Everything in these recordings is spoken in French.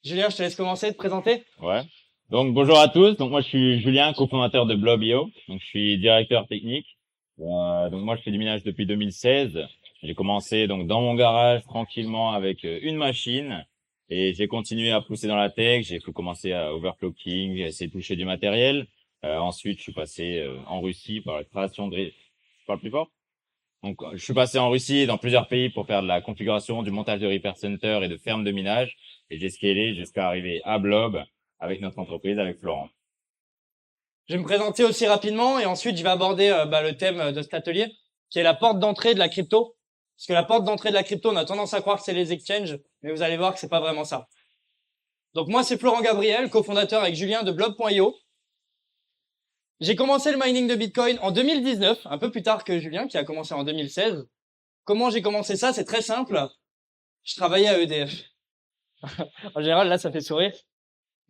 Julien, je te laisse commencer, te présenter. Ouais. Donc bonjour à tous. Donc moi je suis Julien, cofondateur de Blob.io. Donc je suis directeur technique. Donc moi je fais du minage depuis 2016. J'ai commencé donc dans mon garage tranquillement avec une machine et j'ai continué à pousser dans la tech. J'ai commencé à overclocking, j'ai essayé de toucher du matériel. Ensuite je suis passé en Russie par la création de. Je parle plus fort. Donc je suis passé en Russie dans plusieurs pays pour faire de la configuration, du montage de repair center et de fermes de minage. Et j'ai scalé jusqu'à arriver à Blob avec notre entreprise, avec Florent. Je vais me présenter aussi rapidement et ensuite je vais aborder le thème de cet atelier, qui est la porte d'entrée de la crypto. Parce que la porte d'entrée de la crypto, on a tendance à croire que c'est les exchanges, mais vous allez voir que c'est pas vraiment ça. Donc moi, c'est Florent Gabriel, cofondateur avec Julien de Blob.io. J'ai commencé le mining de Bitcoin en 2019, un peu plus tard que Julien, qui a commencé en 2016. Comment j'ai commencé ça? C'est très simple. Je travaillais à EDF. En général, là, ça fait sourire,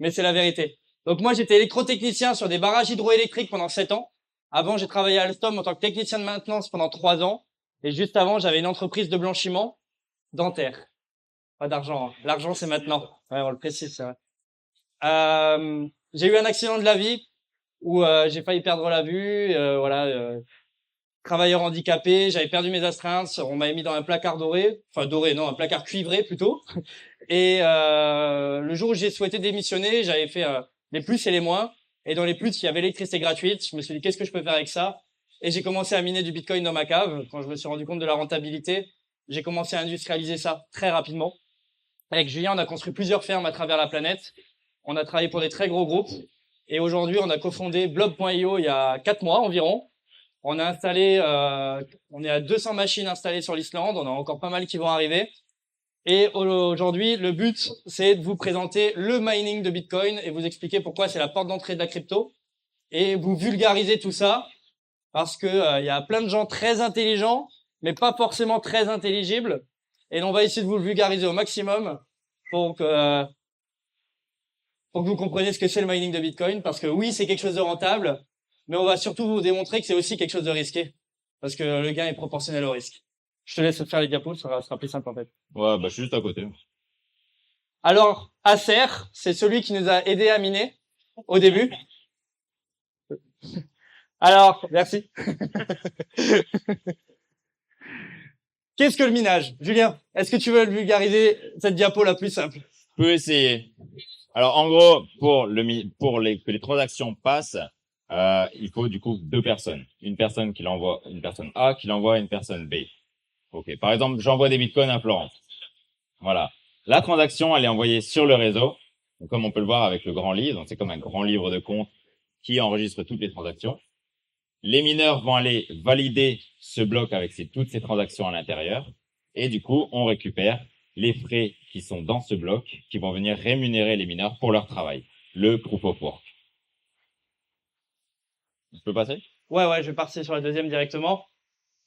mais c'est la vérité. Donc moi, j'étais électrotechnicien sur des barrages hydroélectriques pendant 7 ans. Avant, j'ai travaillé à Alstom en tant que technicien de maintenance pendant 3 ans. Et juste avant, j'avais une entreprise de blanchiment dentaire. Pas d'argent, hein. L'argent, c'est maintenant. Ouais, on le précise, c'est vrai. J'ai eu un accident de la vie où j'ai failli perdre la vue. Travailleur handicapé, j'avais perdu mes astreintes. On m'avait mis dans un placard doré. Enfin, doré, non, un placard cuivré plutôt. Et le jour où j'ai souhaité démissionner, j'avais fait les plus et les moins. Et dans les plus, il y avait l'électricité gratuite. Je me suis dit, qu'est-ce que je peux faire avec ça? Et j'ai commencé à miner du Bitcoin dans ma cave. Quand je me suis rendu compte de la rentabilité, j'ai commencé à industrialiser ça très rapidement. Avec Julien, on a construit plusieurs fermes à travers la planète. On a travaillé pour des très gros groupes. Et aujourd'hui, on a cofondé Blob.io il y a 4 mois environ. On a installé, on est à 200 machines installées sur l'Islande. On a encore pas mal qui vont arriver. Et aujourd'hui, le but, c'est de vous présenter le mining de Bitcoin et vous expliquer pourquoi c'est la porte d'entrée de la crypto et vous vulgariser tout ça parce que il y a plein de gens très intelligents, mais pas forcément très intelligibles. Et on va essayer de vous le vulgariser au maximum pour que vous compreniez ce que c'est le mining de Bitcoin. Parce que oui, c'est quelque chose de rentable, mais on va surtout vous démontrer que c'est aussi quelque chose de risqué parce que le gain est proportionnel au risque. Je te laisse faire les diapos, ça sera plus simple en fait. Ouais, bah je suis juste à côté. Alors, Acer, c'est celui qui nous a aidé à miner au début. Alors, merci. Qu'est-ce que le minage? Julien, est-ce que tu veux vulgariser cette diapo la plus simple? Je peux essayer. Alors en gros, que les transactions passent, il faut du coup deux personnes. Une personne qui l'envoie, une personne A qui l'envoie à une personne B. Ok. Par exemple, j'envoie des bitcoins à Florent. Voilà. La transaction, elle est envoyée sur le réseau. Donc, comme on peut le voir avec le grand livre, donc c'est comme un grand livre de compte qui enregistre toutes les transactions. Les mineurs vont aller valider ce bloc avec toutes ces transactions à l'intérieur. Et du coup, on récupère les frais qui sont dans ce bloc, qui vont venir rémunérer les mineurs pour leur travail. Le proof of work. Je peux passer? Ouais, je vais partir sur la deuxième directement.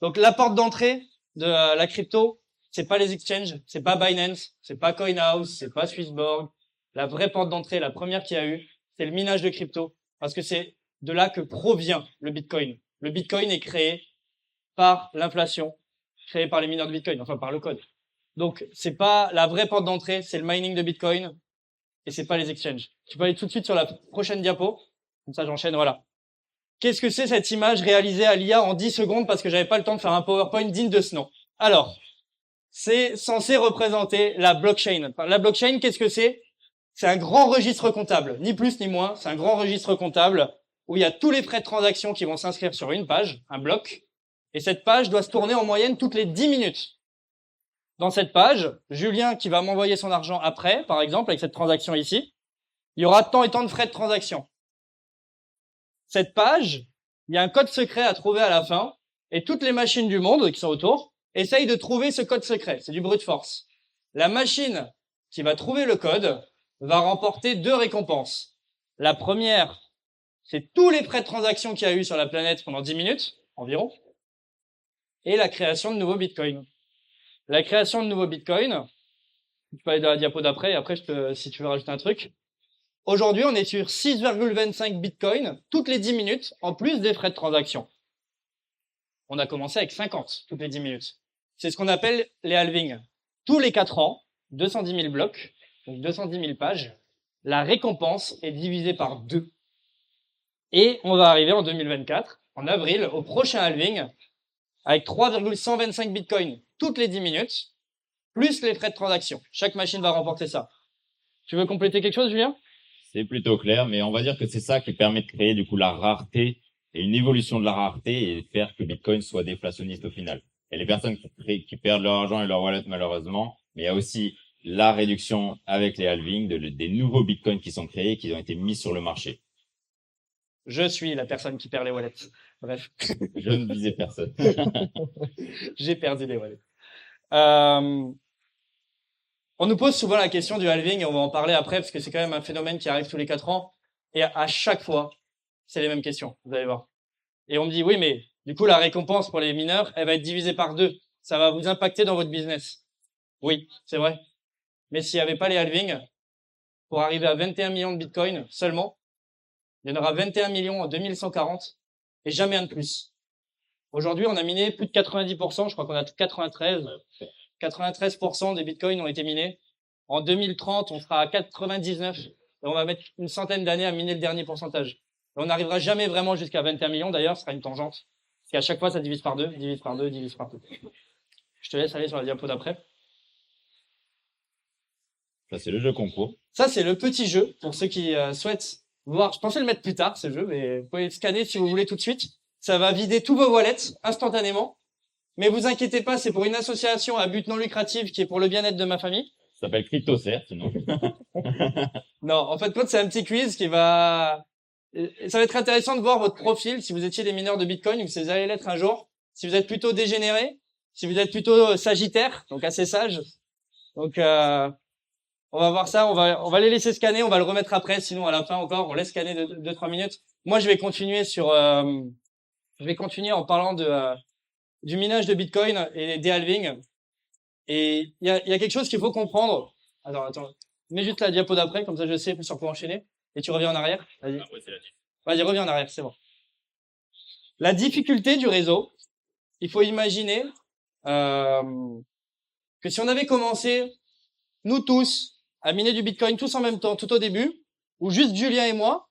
Donc, la porte d'entrée de la crypto, c'est pas les exchanges, c'est pas Binance, c'est pas CoinHouse, c'est pas Swissborg. La vraie porte d'entrée, la première qu'il y a eu, c'est le minage de crypto. Parce que c'est de là que provient le Bitcoin. Le Bitcoin est créé par l'inflation, créé par les mineurs de Bitcoin, enfin par le code. Donc, c'est pas la vraie porte d'entrée, c'est le mining de Bitcoin et c'est pas les exchanges. Tu peux aller tout de suite sur la prochaine diapo. Comme ça, j'enchaîne, voilà. Qu'est-ce que c'est cette image réalisée à l'IA en 10 secondes parce que j'avais pas le temps de faire un PowerPoint digne de ce nom? Alors, c'est censé représenter la blockchain. La blockchain, qu'est-ce que c'est? C'est un grand registre comptable, ni plus ni moins. C'est un grand registre comptable où il y a tous les frais de transaction qui vont s'inscrire sur une page, un bloc. Et cette page doit se tourner en moyenne toutes les 10 minutes. Dans cette page, Julien qui va m'envoyer son argent après, par exemple, avec cette transaction ici, il y aura tant et tant de frais de transaction. Cette page, il y a un code secret à trouver à la fin, et toutes les machines du monde qui sont autour essayent de trouver ce code secret. C'est du brute force. La machine qui va trouver le code va remporter 2 récompenses. La première, c'est tous les frais de transaction qu'il y a eu sur la planète pendant 10 minutes, environ, et la création de nouveaux bitcoins. La création de nouveaux bitcoins, tu peux aller dans la diapo d'après, et après, si tu veux rajouter un truc. Aujourd'hui, on est sur 6,25 bitcoins toutes les 10 minutes, en plus des frais de transaction. On a commencé avec 50 toutes les 10 minutes. C'est ce qu'on appelle les halvings. Tous les 4 ans, 210 000 blocs, donc 210 000 pages, la récompense est divisée par 2. Et on va arriver en 2024, en avril, au prochain halving, avec 3,125 bitcoins toutes les 10 minutes, plus les frais de transaction. Chaque machine va remporter ça. Tu veux compléter quelque chose, Julien? C'est plutôt clair, mais on va dire que c'est ça qui permet de créer du coup la rareté et une évolution de la rareté et faire que Bitcoin soit déflationniste au final. Et les personnes qui perdent leur argent et leur wallet malheureusement, mais il y a aussi la réduction avec les halvings des nouveaux Bitcoins qui sont créés, qui ont été mis sur le marché. Je suis la personne qui perd les wallets. Bref. Je ne visais personne. J'ai perdu les wallets. On nous pose souvent la question du halving, et on va en parler après, parce que c'est quand même un phénomène qui arrive tous les 4 ans. Et à chaque fois, c'est les mêmes questions, vous allez voir. Et on me dit, oui, mais du coup, la récompense pour les mineurs, elle va être divisée par 2. Ça va vous impacter dans votre business. Oui, c'est vrai. Mais s'il n'y avait pas les halvings, pour arriver à 21 millions de bitcoins seulement, il y en aura 21 millions en 2140 et jamais un de plus. Aujourd'hui, on a miné plus de 90%, je crois qu'on a 93. 93% des bitcoins ont été minés. En 2030, on sera à 99 et on va mettre une centaine d'années à miner le dernier pourcentage. Et on n'arrivera jamais vraiment jusqu'à 21 millions, d'ailleurs, ce sera une tangente. Parce qu'à chaque fois, ça divise par 2, divise par 2, divise par 2. Je te laisse aller sur la diapo d'après. Ça, c'est le jeu concours. Ça, c'est le petit jeu pour ceux qui souhaitent voir. Je pensais le mettre plus tard, ce jeu, mais vous pouvez le scanner si vous voulez tout de suite. Ça va vider tous vos wallets instantanément. Mais vous inquiétez pas, c'est pour une association à but non lucratif qui est pour le bien-être de ma famille. Ça s'appelle CryptoCert, sinon. Non, en fait, c'est un petit quiz qui va... Ça va être intéressant de voir votre profil, si vous étiez des mineurs de Bitcoin ou si vous allez l'être un jour. Si vous êtes plutôt dégénéré, si vous êtes plutôt sagittaire, donc assez sage. Donc, on va voir ça, on va les laisser scanner, on va le remettre après, sinon à la fin encore, on laisse scanner 2-3 minutes. Moi, je vais continuer en parlant du minage de Bitcoin et des halvings. Et il y a quelque chose qu'il faut comprendre. Attends, mets juste la diapo d'après, comme ça je sais sur quoi enchaîner. Et tu reviens en arrière. Vas-y. Ah, ouais, c'est la diff. Vas-y, reviens en arrière, c'est bon. La difficulté du réseau, il faut imaginer que si on avait commencé, nous tous, à miner du Bitcoin tous en même temps, tout au début, ou juste Julien et moi,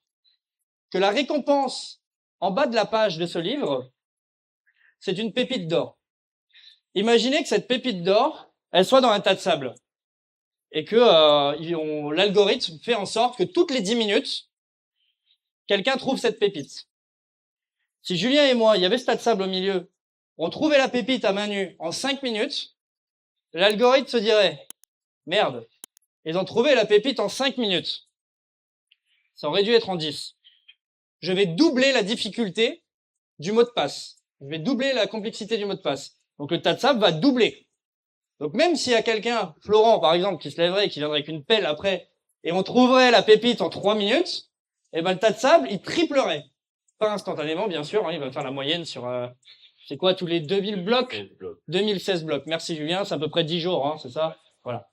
que la récompense en bas de la page de ce livre, c'est une pépite d'or. Imaginez que cette pépite d'or, elle soit dans un tas de sable. Et que l'algorithme fait en sorte que toutes les 10 minutes, quelqu'un trouve cette pépite. Si Julien et moi, il y avait ce tas de sable au milieu, on trouvait la pépite à main nue en 5 minutes, l'algorithme se dirait « Merde, ils ont trouvé la pépite en 5 minutes. Ça aurait dû être en 10. Je vais doubler la difficulté du mot de passe. Je vais doubler la complexité du mot de passe. Donc le tas de sable va doubler. Donc même s'il y a quelqu'un, Florent par exemple, qui se lèverait et qui viendrait avec une pelle après, et on trouverait la pépite en 3 minutes, et ben le tas de sable, il triplerait. Pas instantanément, bien sûr, hein, il va faire la moyenne sur... c'est quoi, tous les 2000 blocs 2016 blocs. Merci Julien, c'est à peu près 10 jours, hein, c'est ça. Voilà.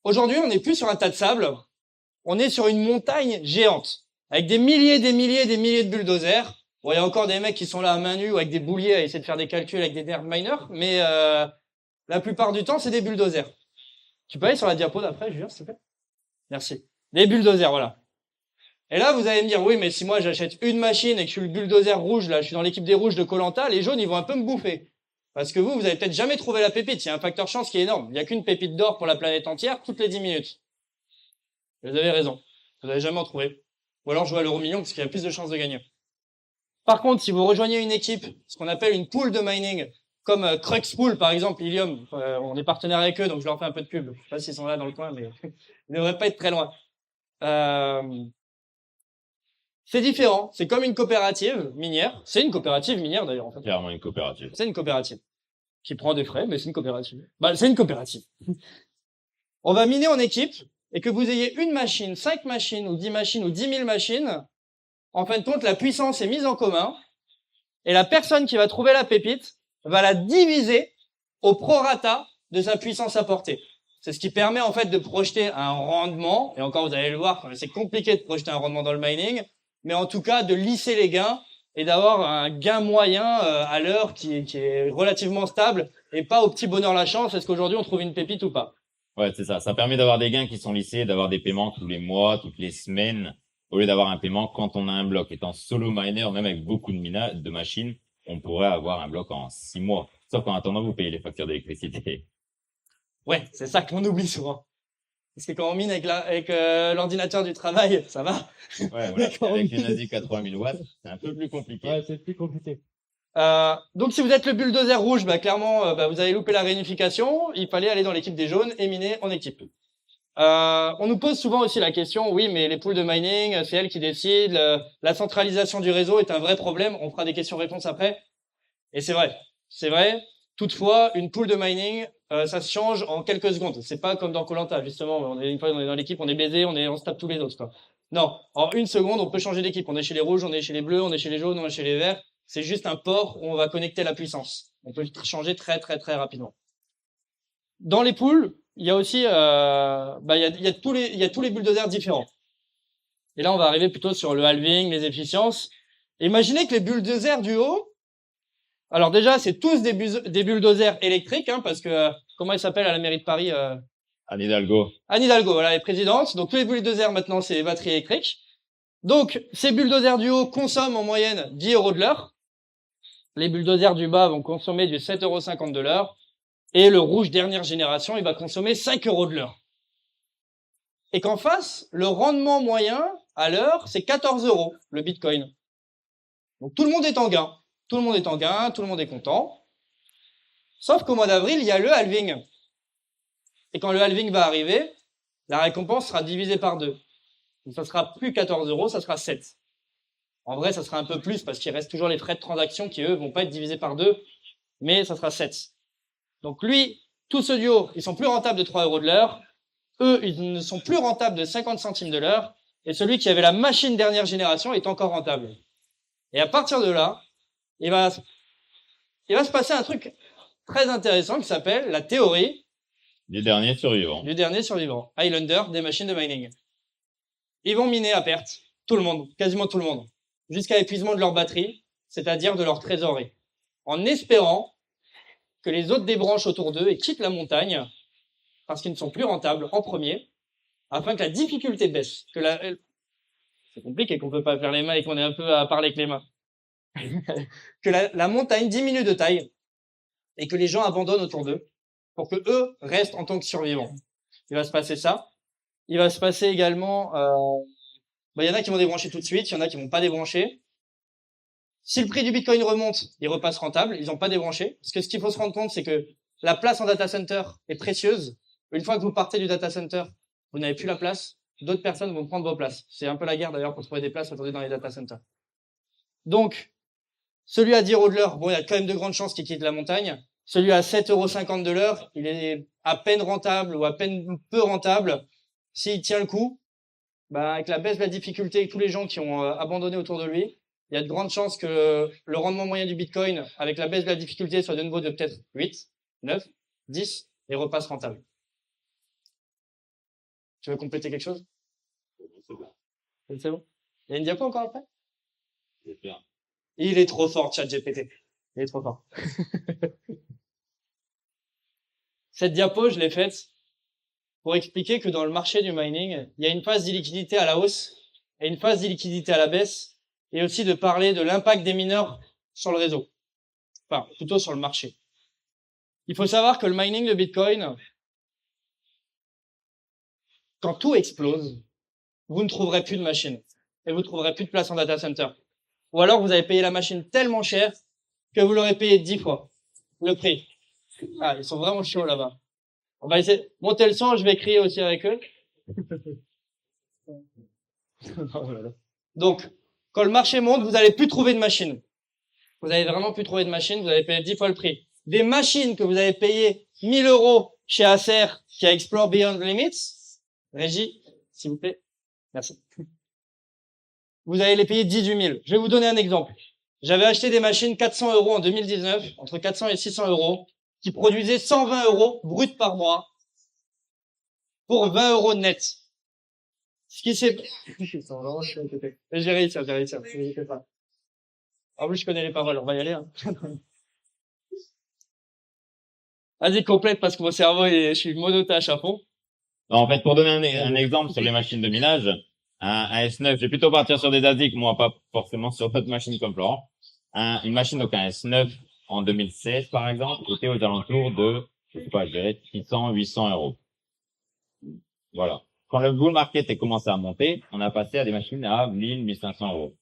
Aujourd'hui, on n'est plus sur un tas de sable, on est sur une montagne géante, avec des milliers de bulldozers. Bon, il y a encore des mecs qui sont là à main nue ou avec des bouliers à essayer de faire des calculs avec des nerfs miners, mais la plupart du temps, c'est des bulldozers. Tu peux aller sur la diapo d'après, Julien, s'il te plaît? Merci. Des bulldozers, voilà. Et là, vous allez me dire, oui, mais si moi j'achète une machine et que je suis le bulldozer rouge, là, je suis dans l'équipe des rouges de Koh-Lanta, les jaunes, ils vont un peu me bouffer. Parce que vous avez peut-être jamais trouvé la pépite. Il y a un facteur chance qui est énorme. Il n'y a qu'une pépite d'or pour la planète entière toutes les 10 minutes. Vous avez raison. Vous n'avez jamais en trouvé. Ou alors jouez à l'euro million parce qu'il y a plus de chances de gagner. Par contre, si vous rejoignez une équipe, ce qu'on appelle une pool de mining, comme Cruxpool par exemple, Ilium, on est partenaire avec eux, donc je leur fais un peu de pub. Je sais pas s'ils sont là dans le coin, mais ils ne devraient pas être très loin. C'est différent. C'est comme une coopérative minière. C'est une coopérative minière d'ailleurs en fait. Clairement une coopérative. C'est une coopérative qui prend des frais, mais c'est une coopérative. Bah, c'est une coopérative. On va miner en équipe et que vous ayez une machine, 5 machines ou 10 machines ou 10 000 machines. En fin de compte, la puissance est mise en commun et la personne qui va trouver la pépite va la diviser au prorata de sa puissance apportée. C'est ce qui permet en fait de projeter un rendement, et encore vous allez le voir, c'est compliqué de projeter un rendement dans le mining, mais en tout cas de lisser les gains et d'avoir un gain moyen à l'heure qui est relativement stable et pas au petit bonheur la chance, est-ce qu'aujourd'hui on trouve une pépite ou pas. Ouais, c'est ça. Ça permet d'avoir des gains qui sont lissés, d'avoir des paiements tous les mois, toutes les semaines, au lieu d'avoir un paiement quand on a un bloc. Étant solo miner, même avec beaucoup de machines, on pourrait avoir un bloc en 6 mois. Sauf qu'en attendant, vous payez les factures d'électricité. Ouais, c'est ça qu'on oublie souvent. Parce que quand on mine avec l'ordinateur du travail, ça va. Ouais, voilà. Quand on Avec une mine- ASIC à 3000 watts, c'est un peu plus compliqué. c'est plus compliqué. Donc si vous êtes le bulldozer rouge, bah clairement, vous avez loupé la réunification. Il fallait aller dans l'équipe des jaunes et miner en équipe. On nous pose souvent aussi la question, oui, mais les pools de mining, c'est elles qui décident. La centralisation du réseau est un vrai problème. On fera des questions-réponses après. Et c'est vrai, c'est vrai. Toutefois, une pool de mining, ça se change en quelques secondes. C'est pas comme dans koh justement. Une fois on est dans l'équipe, on est baisé, on se tape tous les autres, quoi. Non, en une seconde, on peut changer d'équipe. On est chez les rouges, on est chez les bleus, on est chez les jaunes, on est chez les verts. C'est juste un port où on va connecter la puissance. On peut changer très très très rapidement. Dans les pools, il y a aussi, il y a tous les bulldozers différents. Et là, on va arriver plutôt sur le halving, les efficiences. Imaginez que les bulldozers du haut, alors déjà, c'est tous des bulldozers électriques, hein, parce que comment elle s'appelle à la mairie de Paris Anne Hidalgo. Anne Hidalgo, voilà, elle est présidente. Donc tous les bulldozers maintenant, c'est des batteries électriques. Donc ces bulldozers du haut consomment en moyenne 10 € de l'heure. Les bulldozers du bas vont consommer du 7,50 € de l'heure. Et le rouge dernière génération, il va consommer 5 € de l'heure. Et qu'en face, le rendement moyen à l'heure, c'est 14 € le Bitcoin. Donc tout le monde est en gain. Tout le monde est en gain, tout le monde est content. Sauf qu'au mois d'avril, il y a le halving. Et quand le halving va arriver, la récompense sera divisée par 2. Donc ça sera plus 14 €, ça sera 7. En vrai, ça sera un peu plus parce qu'il reste toujours les frais de transaction qui, eux, vont pas être divisés par 2, mais ça sera 7. Donc lui, tous ceux du haut, ils sont plus rentables de 3 € de l'heure. Eux, ils ne sont plus rentables de 50 centimes de l'heure. Et celui qui avait la machine dernière génération est encore rentable. Et à partir de là, il va se passer un truc très intéressant qui s'appelle la théorie Du dernier survivant. du dernier survivant, Highlander des machines de mining. Ils vont miner à perte, tout le monde, quasiment tout le monde, jusqu'à épuisement de leur batterie, c'est-à-dire de leur trésorerie, en espérant que les autres débranchent autour d'eux et quittent la montagne parce qu'ils ne sont plus rentables en premier, afin que la difficulté baisse. C'est compliqué qu'on peut pas faire les mains et qu'on est un peu à parler avec les mains. Que la montagne diminue de taille et que les gens abandonnent autour d'eux pour que eux restent en tant que survivants. Il va se passer ça. Il va se passer également, il y en a qui vont débrancher tout de suite, il y en a qui vont pas débrancher. Si le prix du Bitcoin remonte, ils repassent rentables, ils n'ont pas débranché. Parce que ce qu'il faut se rendre compte, c'est que la place en data center est précieuse. Une fois que vous partez du data center, vous n'avez plus la place. D'autres personnes vont prendre vos places. C'est un peu la guerre d'ailleurs pour trouver des places aujourd'hui dans les data centers. Donc, celui à 10 € de l'heure, bon, il y a quand même de grandes chances qu'il quitte la montagne. Celui à 7,50 € de l'heure, il est à peine rentable ou à peine peu rentable. S'il tient le coup, avec la baisse de la difficulté et tous les gens qui ont abandonné autour de lui, il y a de grandes chances que le rendement moyen du Bitcoin, avec la baisse de la difficulté, soit de nouveau de peut-être 8, 9, 10 et repasse rentable. Tu veux compléter quelque chose? C'est bon. Il y a une diapo encore après? Il est trop fort, ChatGPT. Il est trop fort. Cette diapo, je l'ai faite pour expliquer que dans le marché du mining, il y a une phase d'illiquidité à la hausse et une phase d'illiquidité à la baisse, et aussi de parler de l'impact des mineurs sur le réseau. Enfin, plutôt sur le marché. Il faut savoir que le mining de Bitcoin, quand tout explose, vous ne trouverez plus de machines et vous ne trouverez plus de place en data center. Ou alors vous avez payé la machine tellement cher que vous l'aurez payé 10 fois le prix. Ah, ils sont vraiment chauds là-bas. On va essayer de monter le son, je vais crier aussi avec eux. Donc, quand le marché monte, vous n'allez plus trouver de machines. Vous allez vraiment plus trouver de machines, vous allez payer 10 fois le prix. Des machines que vous avez payées 1000 € chez Acer, qui a Explore Beyond Limits, Régie, s'il vous plaît. Merci. Vous allez les payer 18 000. Je vais vous donner un exemple. J'avais acheté des machines 400 € en 2019, entre 400 et 600 €, qui produisaient 120 € brut par mois, pour 20 € net. Ce qui s'est... J'ai réussi. En plus, je connais les paroles, on va y aller. Vas-y, complète parce que mon cerveau, je suis monotache à fond. En fait, pour donner un exemple sur les machines de minage, un S9, je vais plutôt partir sur des ASIC, moi pas forcément sur d'autres machines comme Florent. Une machine, donc un S9 en 2016 par exemple, était aux alentours de, je sais pas, je dirais 600, 800 euros. Voilà. Quand le bull market a commencé à monter, on a passé à des machines à 1000, 1500 euros.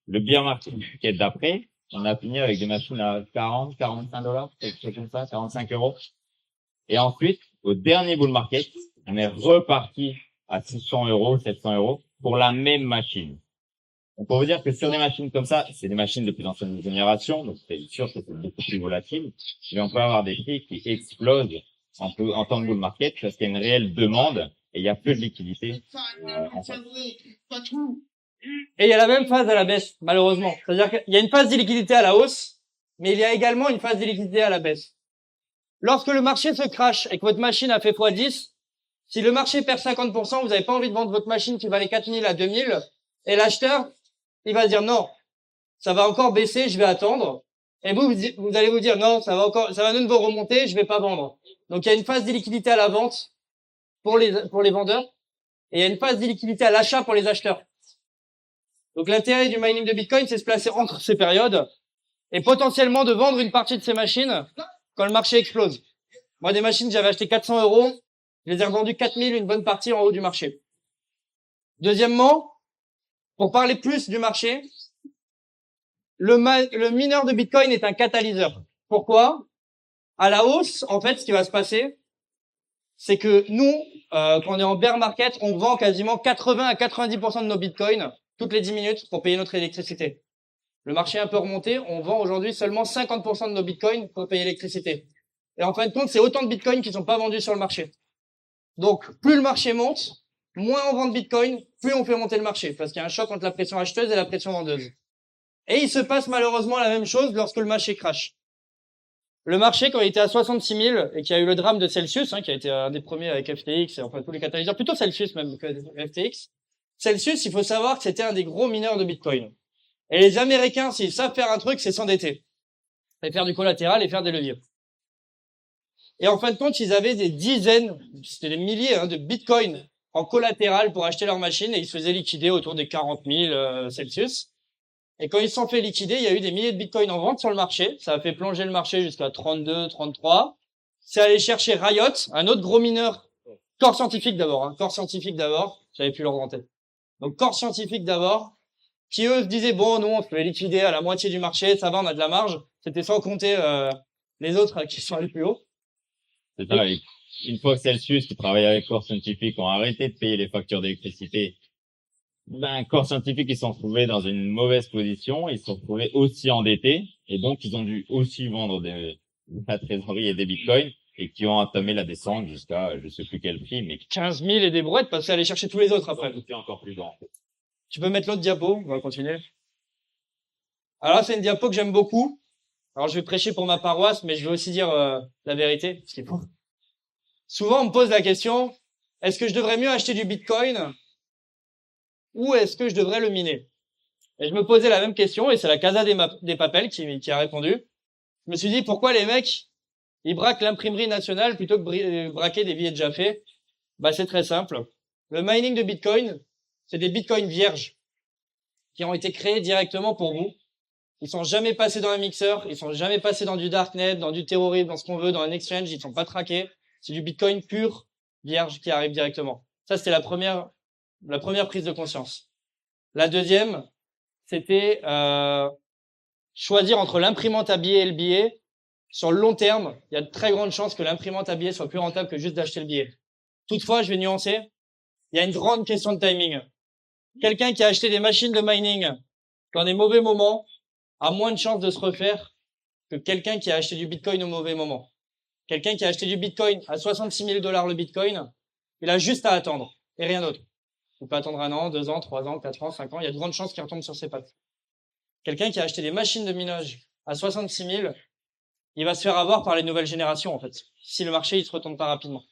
Le bear market d'après, on a fini avec des machines à 40, 45 dollars, quelque chose comme ça, 45 euros. Et ensuite, au dernier bull market, on est reparti à 600 euros, 700 euros pour la même machine. On peut vous dire que sur des machines comme ça, c'est des machines de plus ancienne génération, donc c'est sûr que c'est beaucoup plus volatile, mais on peut avoir des prix qui explosent en temps de bull market parce qu'il y a une réelle demande et il y a peu de liquidité en fait. Et il y a la même phase à la baisse, malheureusement. C'est-à-dire qu'il y a une phase d'illiquidité à la hausse, mais il y a également une phase d'illiquidité à la baisse. Lorsque le marché se crache et que votre machine a fait x10, si le marché perd 50%, vous n'avez pas envie de vendre votre machine qui valait 4000 à 2000, et l'acheteur, il va dire non, ça va encore baisser, je vais attendre. Et vous allez vous dire non, ça va de nouveau remonter, je vais pas vendre. Donc il y a une phase d'illiquidité à la vente pour les vendeurs, et il y a une phase d'illiquidité à l'achat pour les acheteurs. Donc l'intérêt du mining de Bitcoin, c'est de se placer entre ces périodes et potentiellement de vendre une partie de ces machines quand le marché explose. Moi, des machines, j'avais acheté 400 euros, je les ai revendues 4000, une bonne partie en haut du marché. Deuxièmement, pour parler plus du marché, le mineur de Bitcoin est un catalyseur. Pourquoi? À la hausse, en fait, ce qui va se passer, c'est que nous, quand on est en bear market, on vend quasiment 80 à 90% de nos Bitcoins toutes les 10 minutes pour payer notre électricité. Le marché est un peu remonté, on vend aujourd'hui seulement 50% de nos Bitcoins pour payer l'électricité. Et en fin de compte, c'est autant de Bitcoins qui sont pas vendus sur le marché. Donc, plus le marché monte, moins on vend de Bitcoin, plus on fait monter le marché, parce qu'il y a un choc entre la pression acheteuse et la pression vendeuse. Et il se passe malheureusement la même chose lorsque le marché crache. Le marché, quand il était à 66 000 et qu'il y a eu le drame de Celsius, qui a été un des premiers avec FTX, et enfin tous les catalyseurs, plutôt Celsius même que FTX. Celsius, il faut savoir que c'était un des gros mineurs de Bitcoin. Et les Américains, s'ils savent faire un truc, c'est s'endetter. Et faire du collatéral et faire des leviers. Et en fin de compte, ils avaient des dizaines, c'était des milliers de Bitcoin en collatéral pour acheter leur machine et ils se faisaient liquider autour des 40 000 Celsius. Et quand ils se sont fait liquider, il y a eu des milliers de Bitcoin en vente sur le marché. Ça a fait plonger le marché jusqu'à 32, 33. C'est allé chercher Riot, un autre gros mineur, Core Scientifique d'abord, Core Scientifique d'abord, j'avais plus leur en tête. Donc Core Scientifique d'abord, qui eux se disaient bon, nous on se fait liquider à la moitié du marché, ça va, on a de la marge. C'était sans compter les autres qui sont allés plus haut. C'est ça, une fois que Celsius, qui travaille avec Core Scientific, ont arrêté de payer les factures d'électricité, Core Scientific, ils se sont trouvés dans une mauvaise position, ils se sont trouvés aussi endettés, et donc ils ont dû aussi vendre de la trésorerie et des bitcoins, et qui ont entamé la descente jusqu'à, je sais plus quel prix, mais 15 000 et des brouettes, parce qu'aller chercher tous les autres après. C'est encore plus grand. Tu peux mettre l'autre diapo, on va continuer. Alors là, c'est une diapo que j'aime beaucoup. Alors je vais prêcher pour ma paroisse, mais je vais aussi dire la vérité, ce qui est faux. Souvent, on me pose la question, est-ce que je devrais mieux acheter du Bitcoin ou est-ce que je devrais le miner? Et je me posais la même question, et c'est la Casa des Papel qui a répondu. Je me suis dit, pourquoi les mecs, ils braquent l'imprimerie nationale plutôt que braquer des billets déjà faits? Bah, c'est très simple. Le mining de Bitcoin, c'est des Bitcoins vierges qui ont été créés directement pour vous. Ils sont jamais passés dans un mixeur, ils sont jamais passés dans du darknet, dans du terrorisme, dans ce qu'on veut, dans un exchange, ils sont pas traqués. C'est du Bitcoin pur, vierge, qui arrive directement. Ça, c'était la première prise de conscience. La deuxième, c'était choisir entre l'imprimante à billets et le billet. Sur le long terme, il y a de très grandes chances que l'imprimante à billets soit plus rentable que juste d'acheter le billet. Toutefois, je vais nuancer, il y a une grande question de timing. Quelqu'un qui a acheté des machines de mining dans des mauvais moments a moins de chances de se refaire que quelqu'un qui a acheté du Bitcoin au mauvais moment. Quelqu'un qui a acheté du Bitcoin à 66 000 $ le Bitcoin, il a juste à attendre et rien d'autre. Il peut attendre 1 an, 2 ans, 3 ans, 4 ans, 5 ans, il y a de grandes chances qu'il retombe sur ses pattes. Quelqu'un qui a acheté des machines de minage à 66 000, il va se faire avoir par les nouvelles générations, en fait, si le marché il se retourne pas rapidement.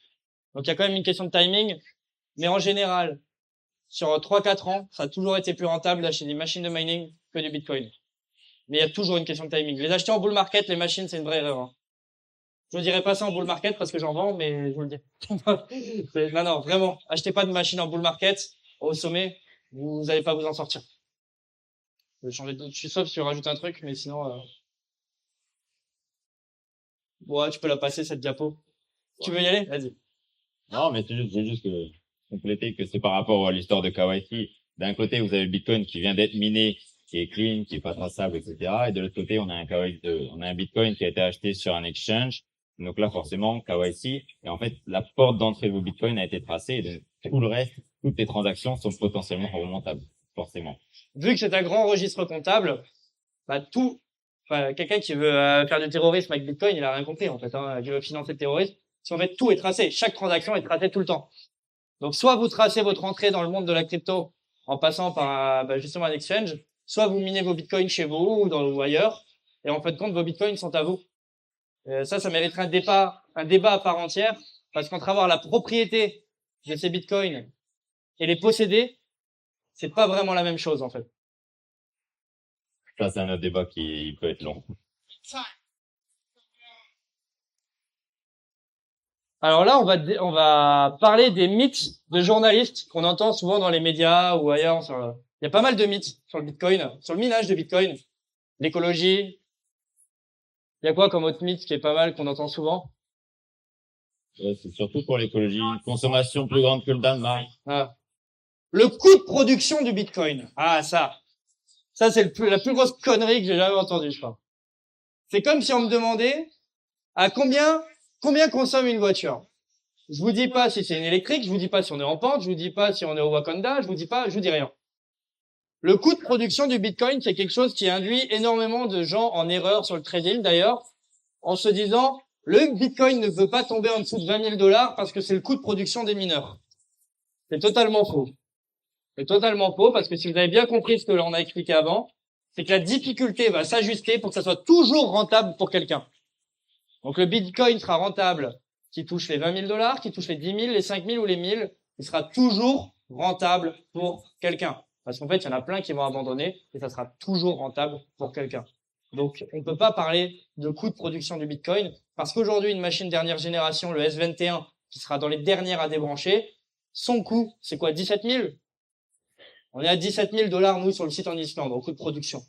Donc il y a quand même une question de timing, mais en général, sur 3-4 ans, ça a toujours été plus rentable d'acheter des machines de mining que du Bitcoin. Mais il y a toujours une question de timing. Les acheter en bull market, les machines, c'est une vraie erreur. Je vous dirai pas ça en bull market parce que j'en vends, mais je vous le dis. Non, non, vraiment, achetez pas de machine en bull market au sommet, vous n'allez pas vous en sortir. Je vais changer je suis sauf si tu rajoutes un truc, mais sinon, ouais, tu peux la passer cette diapo. Tu veux y aller? Vas-y. Non, mais j'ai juste que compléter que c'est par rapport à l'histoire de KYC. D'un côté, vous avez le Bitcoin qui vient d'être miné, qui est clean, qui est pas traçable, etc. Et de l'autre côté, on a un Bitcoin qui a été acheté sur un exchange. Donc là, forcément, KYC. Et en fait, la porte d'entrée de vos Bitcoins a été tracée. Et donc, tout le reste, toutes les transactions sont potentiellement remontables. Forcément. Vu que c'est un grand registre comptable, bah quelqu'un qui veut faire du terrorisme avec Bitcoin, il a rien compris en fait, qui veut financer le terrorisme. Parce qu'en fait, tout est tracé, chaque transaction est tracée tout le temps. Donc, soit vous tracez votre entrée dans le monde de la crypto en passant par justement un exchange, soit vous minez vos bitcoins chez vous ou ailleurs, et en fin de compte, vos bitcoins sont à vous. Ça mériterait un débat à part entière, parce qu'entre avoir la propriété de ces bitcoins et les posséder, c'est pas vraiment la même chose en fait. Ça, c'est un autre débat qui peut être long. Alors là, on va parler des mythes de journalistes qu'on entend souvent dans les médias ou ailleurs. Il y a pas mal de mythes sur le Bitcoin, sur le minage de Bitcoin, l'écologie. Il y a quoi comme autre mythe qui est pas mal, qu'on entend souvent? Ouais, c'est surtout pour l'écologie. Une consommation plus grande que le Danemark. Ah. Le coût de production du Bitcoin. Ah, ça c'est la plus grosse connerie que j'ai jamais entendue, je crois. C'est comme si on me demandait à combien consomme une voiture. Je vous dis pas si c'est une électrique, je vous dis pas si on est en pente, je vous dis pas si on est au Wakanda, je vous dis rien. Le coût de production du Bitcoin, c'est quelque chose qui induit énormément de gens en erreur sur le trading d'ailleurs, en se disant le Bitcoin ne peut pas tomber en dessous de 20 000 $ parce que c'est le coût de production des mineurs. C'est totalement faux. C'est totalement faux parce que si vous avez bien compris ce que l'on a expliqué avant, c'est que la difficulté va s'ajuster pour que ça soit toujours rentable pour quelqu'un. Donc le Bitcoin sera rentable qui touche les 20 000 $, qui touche les 10 000, les 5 000 ou les 1000, il sera toujours rentable pour quelqu'un. Parce qu'en fait, il y en a plein qui vont abandonner et ça sera toujours rentable pour quelqu'un. Donc, on ne peut pas parler de coût de production du Bitcoin parce qu'aujourd'hui, une machine dernière génération, le S21, qui sera dans les dernières à débrancher, son coût, c'est quoi, 17 000? On est à 17 000 $, nous, sur le site en Islande, au coût de production.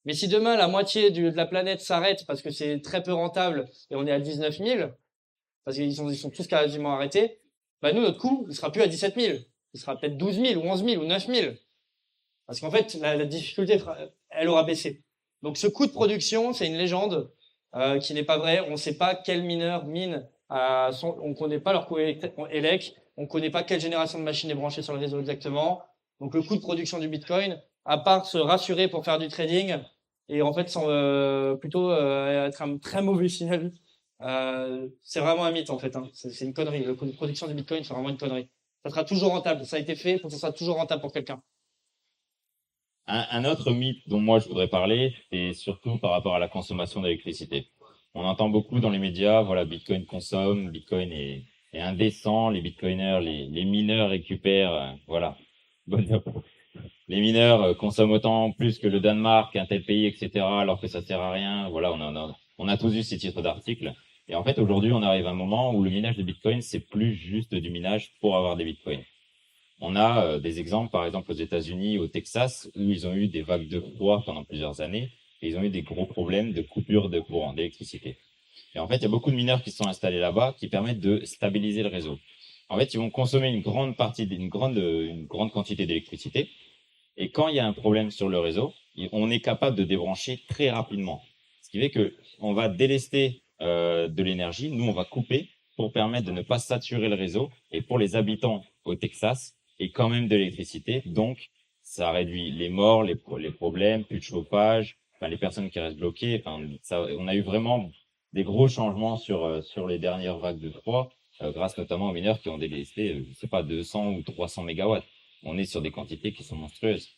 Mais si demain, la moitié de la planète s'arrête parce que c'est très peu rentable et on est à 19 000, parce qu'ils sont tous quasiment arrêtés, bah nous, notre coût, il sera plus à 17 000. Il sera peut-être 12 000 ou 11 000 ou 9 000. Parce qu'en fait, la difficulté, elle aura baissé. Donc ce coût de production, c'est une légende qui n'est pas vraie. On ne sait pas quel mineur mine, on ne connaît pas leur coût élec, on ne connaît pas quelle génération de machine est branchée sur le réseau exactement. Donc le coût de production du Bitcoin, à part se rassurer pour faire du trading, et en fait, plutôt être un très mauvais signal. C'est vraiment un mythe en fait. C'est une connerie. Le coût de production du Bitcoin, c'est vraiment une connerie. Ça sera toujours rentable. Ça a été fait pour que ça soit toujours rentable pour quelqu'un. Un autre mythe dont moi je voudrais parler, c'est surtout par rapport à la consommation d'électricité. On entend beaucoup dans les médias, voilà, Bitcoin consomme, Bitcoin est indécent, les Bitcoiners, les mineurs récupèrent, voilà. Les mineurs consomment autant plus que le Danemark, un tel pays, etc., alors que ça sert à rien. Voilà, on a tous eu ces titres d'articles. Et en fait, aujourd'hui, on arrive à un moment où le minage de Bitcoin, c'est plus juste du minage pour avoir des Bitcoins. On a des exemples, par exemple aux États-Unis, au Texas, où ils ont eu des vagues de froid pendant plusieurs années, et ils ont eu des gros problèmes de coupure de courant, d'électricité. Et en fait, il y a beaucoup de mineurs qui sont installés là-bas, qui permettent de stabiliser le réseau. En fait, ils vont consommer une grande quantité d'électricité, et quand il y a un problème sur le réseau, on est capable de débrancher très rapidement. Ce qui fait que on va délester de l'énergie, nous on va couper pour permettre de ne pas saturer le réseau, et pour les habitants au Texas, et quand même de l'électricité. Donc, ça réduit les morts, les problèmes, plus de chauffage, enfin, les personnes qui restent bloquées. Enfin, on a eu vraiment des gros changements sur les dernières vagues de froid, grâce notamment aux mineurs qui ont délesté, je sais pas, 200 ou 300 mégawatts. On est sur des quantités qui sont monstrueuses.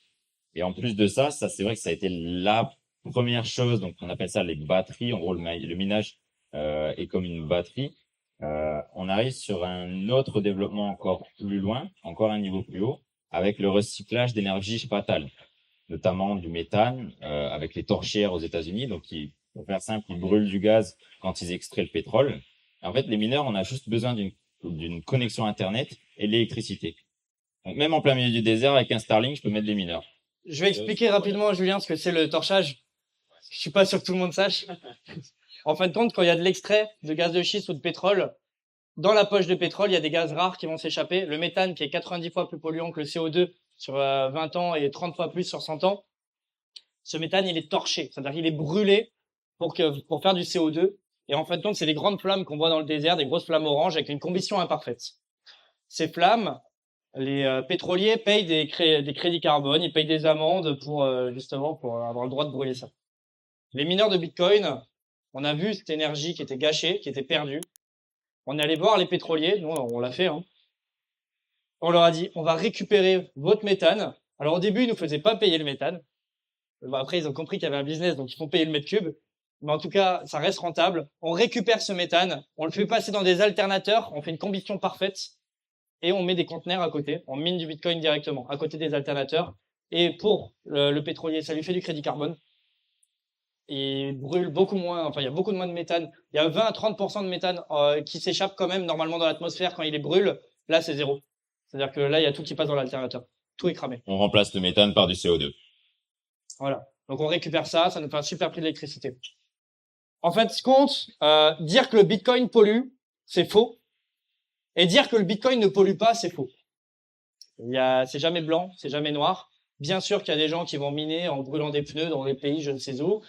Et en plus de ça, c'est vrai que ça a été la première chose. Donc, on appelle ça les batteries. En gros, le minage est comme une batterie. On arrive sur un autre développement encore plus loin, encore un niveau plus haut, avec le recyclage d'énergie fatale, notamment du méthane, avec les torchères aux États-Unis, donc qui Pour faire simple, ils brûlent du gaz quand ils extraient le pétrole. En fait, les mineurs, on a juste besoin d'une connexion Internet et de l'électricité. Donc, même en plein milieu du désert, avec un Starlink, je peux mettre des mineurs. Je vais expliquer rapidement à Julien ce que c'est le torchage. Je suis pas sûr que tout le monde sache. En fin de compte, quand il y a de l'extrait de gaz de schiste ou de pétrole, dans la poche de pétrole, il y a des gaz rares qui vont s'échapper. Le méthane, qui est 90 fois plus polluant que le CO2 sur 20 ans et 30 fois plus sur 100 ans, ce méthane, il est torché. C'est-à-dire qu'il est brûlé pour faire du CO2. Et en fin de compte, c'est des grandes flammes qu'on voit dans le désert, des grosses flammes oranges avec une combustion imparfaite. Ces flammes, les pétroliers payent des crédits carbone, ils payent des amendes pour justement pour avoir le droit de brûler ça. Les mineurs de Bitcoin, on a vu cette énergie qui était gâchée, qui était perdue. On est allé voir les pétroliers, nous on l'a fait. Hein. On leur a dit, on va récupérer votre méthane. Alors au début, ils nous faisaient pas payer le méthane. Bon, après, ils ont compris qu'il y avait un business, donc ils font payer le mètre cube. Mais en tout cas, ça reste rentable. On récupère ce méthane, on le fait passer dans des alternateurs, on fait une combustion parfaite et on met des conteneurs à côté. On mine du Bitcoin directement à côté des alternateurs. Et pour le pétrolier, ça lui fait du crédit carbone. Il brûle beaucoup moins, enfin il y a beaucoup moins de méthane. Il y a 20 à 30% de méthane qui s'échappe quand même normalement dans l'atmosphère quand il est brûle. Là, c'est zéro. C'est-à-dire que là, il y a tout qui passe dans l'alternateur. Tout est cramé. On remplace le méthane par du CO2. Voilà. Donc on récupère ça, ça nous fait un super prix d'électricité. En fait, ce compte, dire que le Bitcoin pollue, c'est faux. Et dire que le Bitcoin ne pollue pas, c'est faux. C'est jamais blanc, c'est jamais noir. Bien sûr qu'il y a des gens qui vont miner en brûlant des pneus dans des pays je ne sais où,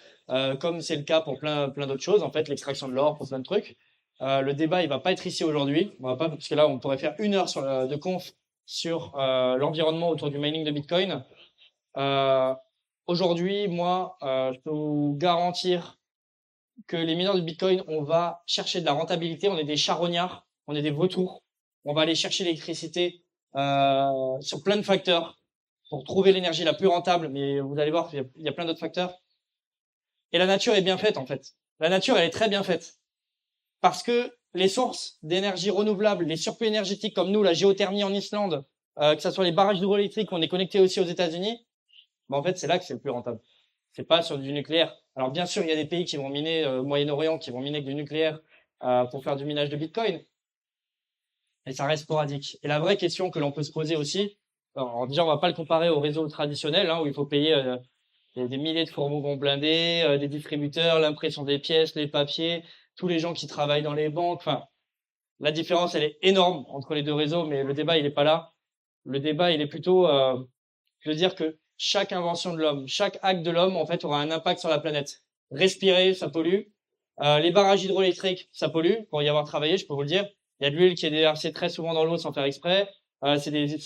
comme c'est le cas pour plein d'autres choses, en fait, l'extraction de l'or, pour plein de trucs. Le débat, il va pas être ici aujourd'hui. On va pas, parce que là, on pourrait faire 1 heure de conf sur l'environnement autour du mining de Bitcoin. Aujourd'hui, moi, je peux vous garantir que les mineurs de Bitcoin, on va chercher de la rentabilité. On est des charognards, on est des vautours. On va aller chercher l'électricité sur plein de facteurs pour trouver l'énergie la plus rentable. Mais vous allez voir qu'il y a plein d'autres facteurs. Et la nature est bien faite, en fait. La nature, elle est très bien faite. Parce que les sources d'énergie renouvelable, les surplus énergétiques comme nous, la géothermie en Islande, que ce soit les barrages hydroélectriques, on est connecté aussi aux États-Unis, ben en fait, c'est là que c'est le plus rentable. C'est pas sur du nucléaire. Alors bien sûr, il y a des pays qui vont miner, au Moyen-Orient, qui vont miner avec du nucléaire pour faire du minage de Bitcoin. Et ça reste sporadique. Et la vraie question que l'on peut se poser aussi, alors déjà, on va pas le comparer au réseau traditionnel, hein, où il faut payer des milliers de fourgons blindés, des distributeurs, l'impression des pièces, les papiers, tous les gens qui travaillent dans les banques. Enfin, la différence, elle est énorme entre les deux réseaux, mais le débat, il est pas là. Le débat, il est plutôt, je veux dire que chaque invention de l'homme, chaque acte de l'homme, en fait, aura un impact sur la planète. Respirer, ça pollue. Les barrages hydroélectriques, ça pollue. Pour y avoir travaillé, je peux vous le dire. Il y a de l'huile qui est déversée très souvent dans l'eau sans faire exprès. C'est des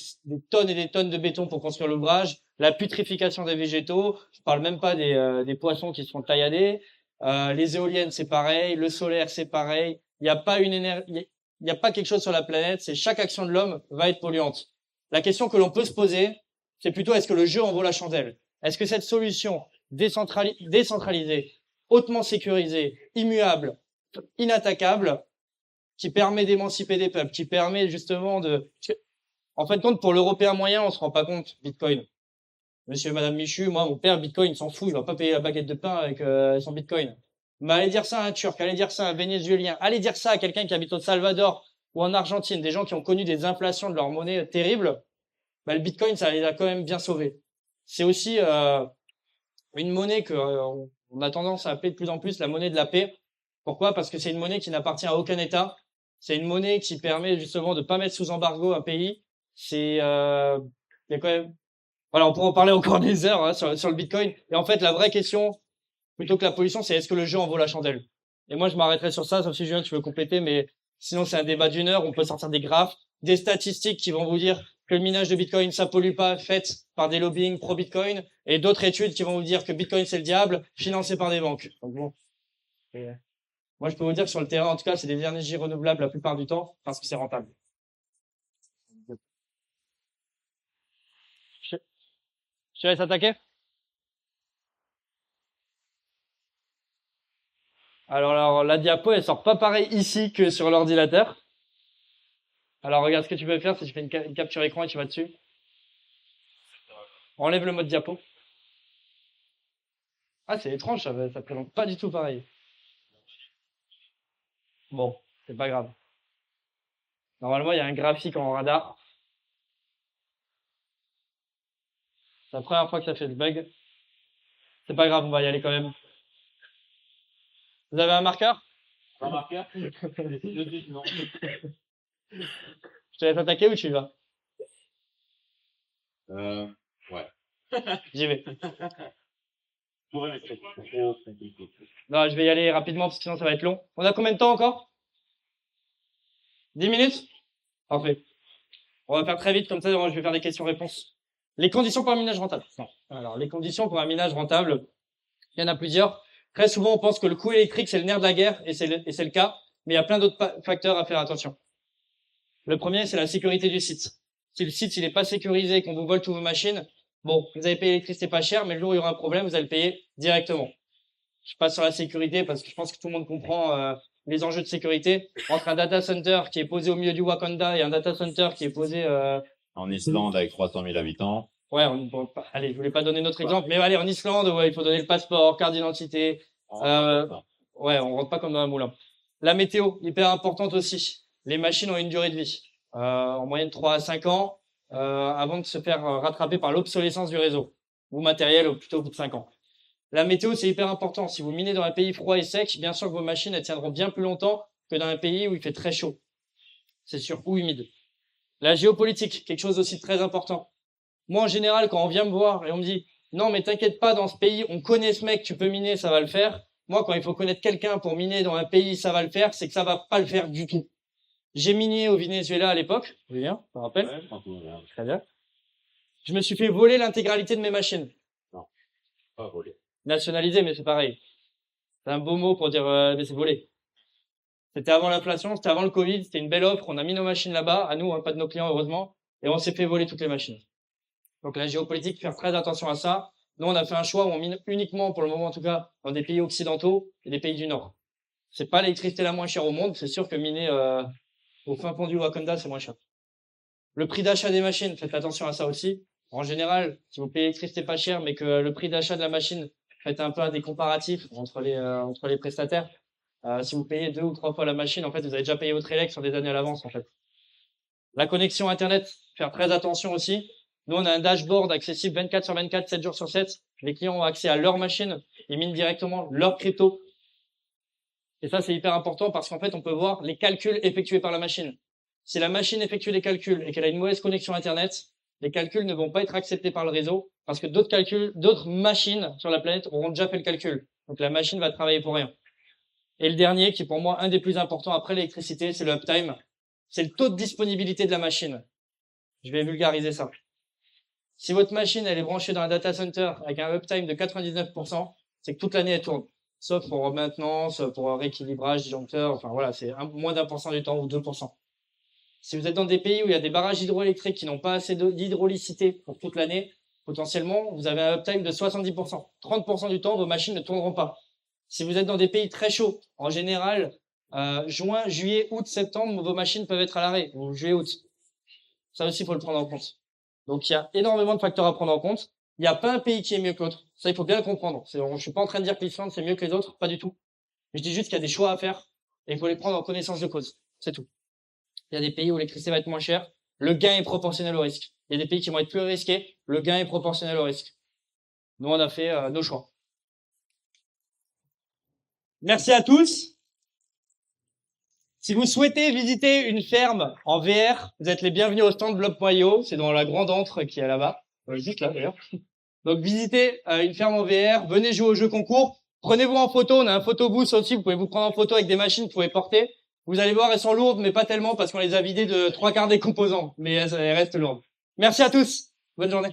tonnes et des tonnes de béton pour construire l'ouvrage. La putréfaction des végétaux. Je parle même pas des poissons qui se font taillader. Les éoliennes, c'est pareil. Le solaire, c'est pareil. Il n'y a pas une énergie, il n'y a pas quelque chose sur la planète. C'est chaque action de l'homme va être polluante. La question que l'on peut se poser, c'est plutôt est-ce que le jeu en vaut la chandelle? Est-ce que cette solution décentralisée, hautement sécurisée, immuable, inattaquable, qui permet d'émanciper des peuples, qui permet justement en fin de compte, pour l'Européen moyen, on se rend pas compte, Bitcoin. Monsieur et Madame Michu, moi, mon père, Bitcoin, il s'en fout, il va pas payer la baguette de pain avec son Bitcoin. Mais allez dire ça à un Turc, allez dire ça à un Vénézuélien, allez dire ça à quelqu'un qui habite au Salvador ou en Argentine, des gens qui ont connu des inflations de leur monnaie terribles, bah, le Bitcoin, ça les a quand même bien sauvés. C'est aussi une monnaie que on a tendance à appeler de plus en plus la monnaie de la paix. Pourquoi? Parce que c'est une monnaie qui n'appartient à aucun État. C'est une monnaie qui permet justement de pas mettre sous embargo un pays. Il y a quand même, voilà, on pourrait en parler encore des heures hein, sur le Bitcoin. Et en fait, la vraie question, plutôt que la pollution, c'est est-ce que le jeu en vaut la chandelle? Et moi, je m'arrêterai sur ça, sauf si Julien, tu veux compléter, mais sinon, c'est un débat d'1 heure. On peut sortir des graphes, des statistiques qui vont vous dire que le minage de Bitcoin, ça pollue pas, fait par des lobbying pro-Bitcoin, et d'autres études qui vont vous dire que Bitcoin, c'est le diable, financé par des banques. Donc bon. Moi, je peux vous dire que sur le terrain, en tout cas, c'est des énergies renouvelables la plupart du temps, parce que c'est rentable. Je laisse attaquer? Alors, la diapo, elle sort pas pareil ici que sur l'ordinateur. Alors, regarde, ce que tu peux faire, c'est que tu fais une capture écran et tu vas dessus. Enlève le mode diapo. Ah, c'est étrange, ça présente pas du tout pareil. Bon, c'est pas grave. Normalement, il y a un graphique en radar. C'est la première fois que ça fait ce bug. C'est pas grave, on va y aller quand même. Vous avez un marqueur? Un marqueur? Non. Je te laisse attaquer ou tu y vas? Ouais. J'y vais. Ouais, mais c'est trop compliqué. Non, je vais y aller rapidement parce que sinon ça va être long. On a combien de temps encore? 10 minutes? Parfait. On va faire très vite, comme ça je vais faire des questions-réponses. Les conditions pour un minage rentable. Non. Alors, les conditions pour un minage rentable, il y en a plusieurs. Très souvent, on pense que le coût électrique, c'est le nerf de la guerre, et c'est le cas, mais il y a plein d'autres facteurs à faire attention. Le premier, c'est la sécurité du site. Si le site, il est pas sécurisé, qu'on vous vole toutes vos machines, bon, vous avez payé l'électricité pas cher, mais le jour où il y aura un problème, vous allez le payer directement. Je passe sur la sécurité parce que je pense que tout le monde comprend les enjeux de sécurité. Entre un data center qui est posé au milieu du Wakanda et un data center qui est posé En Islande, avec 300 000 habitants. ouais, allez, je voulais pas donner notre exemple, mais allez, en Islande, ouais, il faut donner le passeport, carte d'identité. Ouais, on rentre pas comme dans un moulin. La météo, hyper importante aussi. Les machines ont une durée de vie, en moyenne 3 à 5 ans, avant de se faire rattraper par l'obsolescence du réseau ou matériel, ou plutôt au bout de 5 ans. La météo, c'est hyper important. Si vous minez dans un pays froid et sec, bien sûr que vos machines, elles tiendront bien plus longtemps que dans un pays où il fait très chaud. C'est sûr, ou humide. La géopolitique, quelque chose aussi de très important. Moi, en général, quand on vient me voir et on me dit « Non, mais t'inquiète pas, dans ce pays, on connaît ce mec, tu peux miner, ça va le faire. » Moi, quand il faut connaître quelqu'un pour miner dans un pays, ça va le faire, c'est que ça va pas le faire du tout. J'ai miné au Venezuela à l'époque. Julien, tu te rappelles? Ouais, Très bien. Je me suis fait voler l'intégralité de mes machines. non, pas volé. Nationalisé, mais c'est pareil. C'est un beau mot pour dire mais c'est volé. C'était avant l'inflation, c'était avant le Covid, c'était une belle offre. On a mis nos machines là-bas, à nous, hein, pas de nos clients heureusement, et on s'est fait voler toutes les machines. Donc la géopolitique, faire très attention à ça. Nous, on a fait un choix où on mine uniquement, pour le moment en tout cas, dans des pays occidentaux et des pays du Nord. C'est pas l'électricité la moins chère au monde, c'est sûr que miner au fin fond du Wakanda, c'est moins cher. Le prix d'achat des machines, faites attention à ça aussi. En général, si vous payez l'électricité pas cher, mais que le prix d'achat de la machine, faites un peu des comparatifs entre les prestataires. Si vous payez 2 ou 3 fois la machine, en fait, vous avez déjà payé votre élec sur des années à l'avance, en fait. La connexion Internet, faire très attention aussi. Nous, on a un dashboard accessible 24 sur 24, 7 jours sur 7. Les clients ont accès à leur machine. Ils minent directement leur crypto. Et ça, c'est hyper important parce qu'en fait, on peut voir les calculs effectués par la machine. Si la machine effectue les calculs et qu'elle a une mauvaise connexion Internet, les calculs ne vont pas être acceptés par le réseau parce que d'autres machines sur la planète auront déjà fait le calcul. Donc la machine va travailler pour rien. Et le dernier, qui est pour moi un des plus importants après l'électricité, c'est le uptime. C'est le taux de disponibilité de la machine. Je vais vulgariser ça. Si votre machine, elle est branchée dans un data center avec un uptime de 99%, c'est que toute l'année, elle tourne. Sauf pour maintenance, pour rééquilibrage, disjoncteur, enfin voilà, c'est moins d'1% du temps ou 2%. Si vous êtes dans des pays où il y a des barrages hydroélectriques qui n'ont pas assez d'hydraulicité pour toute l'année, potentiellement, vous avez un uptime de 70%. 30% du temps, vos machines ne tourneront pas. Si vous êtes dans des pays très chauds, en général, juin, juillet, août, septembre, vos machines peuvent être à l'arrêt, ou juillet, août. Ça aussi, il faut le prendre en compte. Donc, il y a énormément de facteurs à prendre en compte. Il n'y a pas un pays qui est mieux que l'autre. Ça, il faut bien le comprendre. Je suis pas en train de dire que l'Islande, c'est mieux que les autres, pas du tout. Je dis juste qu'il y a des choix à faire, et il faut les prendre en connaissance de cause. C'est tout. Il y a des pays où l'électricité va être moins chère. Le gain est proportionnel au risque. Il y a des pays qui vont être plus risqués. Le gain est proportionnel au risque. Nous, on a fait nos choix. Merci à tous. Si vous souhaitez visiter une ferme en VR, vous êtes les bienvenus au stand Blob.io. C'est dans la grande antre qui est là-bas. Juste là, d'ailleurs. Donc, visitez une ferme en VR. Venez jouer au jeu concours. Prenez-vous en photo. On a un photo booth aussi. Vous pouvez vous prendre en photo avec des machines que vous pouvez porter. Vous allez voir, elles sont lourdes, mais pas tellement parce qu'on les a vidées de 3/4 des composants. Mais elles restent lourdes. Merci à tous. Bonne journée.